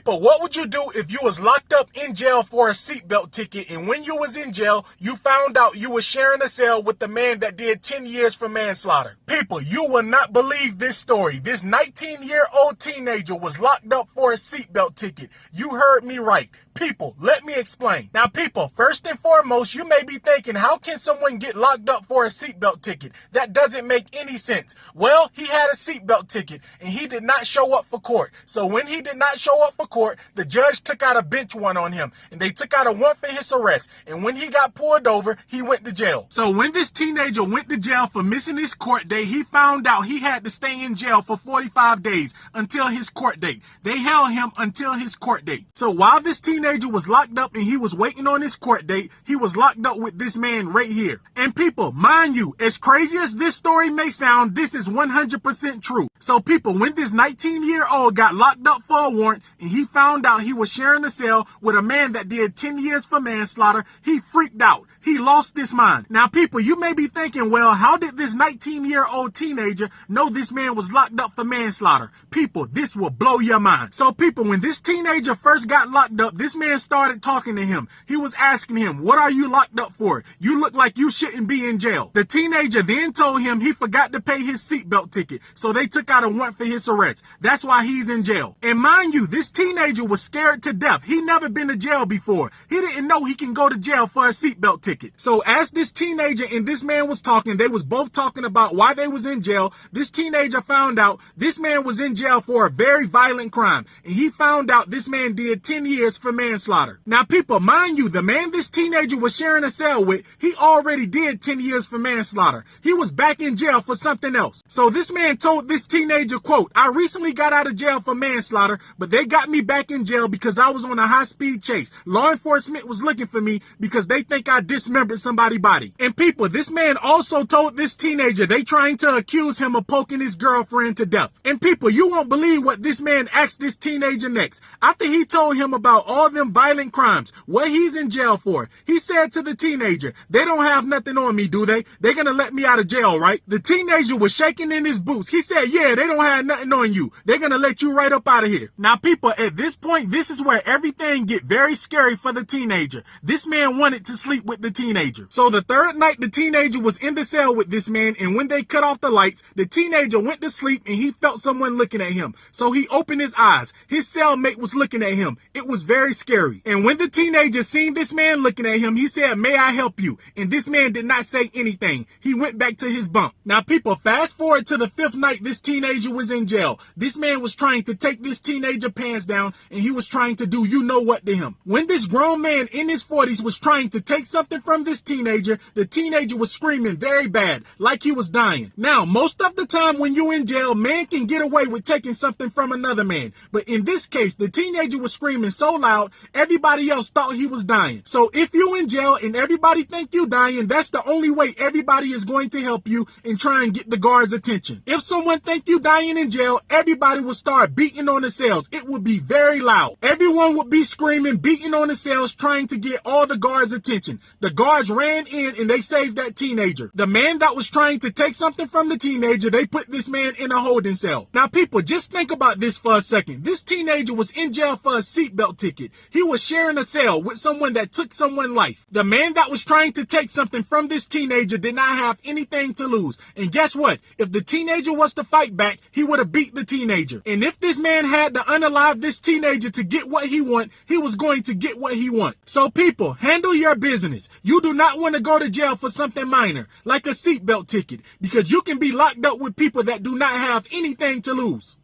people, what would you do if you was locked up in jail for a seatbelt ticket, and when you was in jail, you found out you was sharing a cell with the man that did 10 years for manslaughter? People, you will not believe this story. This 19-year-old teenager was locked up for a seatbelt ticket. You heard me right. People, let me explain. Now, people, first and foremost, you may be thinking, how can someone get locked up for a seatbelt ticket? That doesn't make any sense. Well, he had a seatbelt ticket, and he did not show up for court. So when he did not show up for court, the judge took out a bench warrant on him, and they took out a warrant for his arrest. And when he got pulled over, he went to jail. So when this teenager went to jail for missing his court date, he found out he had to stay in jail for 45 days until his court date. They held him until his court date. So while this teenager was locked up and he was waiting on his court date, he was locked up with this man right here. And people, mind you, as crazy as this story may sound, this is 100% true. So people, when this 19-year-old got locked up for a warrant and he found out he was sharing a cell with a man that did 10 years for manslaughter, he freaked out. He lost his mind. Now people, you may be thinking, well, how did this 19-year-old teenager know this man was locked up for manslaughter? People, this will blow your mind. So people, when this teenager first got locked up, this man started talking to him. He was asking him, what are you locked up for? You look like you shouldn't be in jail. The teenager then told him he forgot to pay his seatbelt ticket, so they took out a warrant for his arrest. That's why he's in jail. And mind you, this teenager was scared to death. He never been to jail before. He didn't know he can go to jail for a seatbelt ticket. So as this teenager and this man was talking, they was both talking about why they was in jail. This teenager found out this man was in jail for a very violent crime, and he found out this man did 10 years for manslaughter. Now people, mind you, the man this teenager was sharing a cell with, he already did 10 years for manslaughter. He was back in jail for something else. So this man told this teenager, quote, I recently got out of jail for manslaughter, but they got me back in jail because I was on a high-speed chase. Law enforcement was looking for me because they think I dismembered somebody's body. And people, this man also told this teenager they trying to accuse him of poking his girlfriend to death. And people, you won't believe what this man asked this teenager next. After he told him about all them violent crimes, what he's in jail for, he said to the teenager, they don't have nothing on me, do they? They're gonna let me out of jail, right? The teenager was shaking in his boots. He said, yeah, they don't have nothing on you. They're gonna let you right up out of here. Now people, at this point, this is where everything get very scary for the teenager. This man wanted to sleep with the teenager. So the third night, the teenager was in the cell with this man, and when they cut off the lights, the teenager went to sleep and he felt someone looking at him. So he opened his eyes. His cellmate was looking at him. It was very scary. And when the teenager seen this man looking at him, he said, may I help you? And this man did not say anything. He went back to his bunk. Now people, fast forward to the fifth night this teenager was in jail. This man was trying to take this teenager pants down, and he was trying to do you know what to him. When this grown man in his 40s was trying to take something from this teenager, the teenager was screaming very bad, like he was dying. Now, most of the time when you in jail, man can get away with taking something from another man. But in this case, the teenager was screaming so loud, everybody else thought he was dying. So if you in jail and everybody think you dying, that's the only way everybody is going to help you and try and get the guards' attention. If someone think you dying in jail, everybody will start beating on the cells. It would be very loud. Everyone would be screaming, beating on the cells, trying to get all the guards' attention. The guards ran in and they saved that teenager. The man that was trying to take something from the teenager, they put this man in a holding cell. Now people, just think about this for a second. This teenager was in jail for a seatbelt ticket. He was sharing a cell with someone that took someone's life. The man that was trying to take something from this teenager did not have anything to lose. And guess what? If the teenager was to fight back, he would have beat the teenager. And if this man had to unalive this teenager to get what he want, he was going to get what he want. So people, handle your business. You do not want to go to jail for something minor, like a seatbelt ticket, because you can be locked up with people that do not have anything to lose.